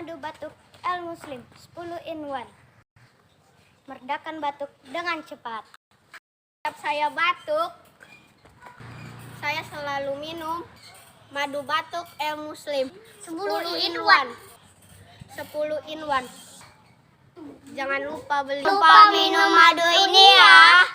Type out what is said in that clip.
madu batuk El Muslim 10 in 1. Meredakan batuk dengan cepat. Setiap saya batuk, saya selalu minum madu batuk El Muslim 10 in 1. 10 in 1. Jangan lupa beli. Lupa minum madu ini ya.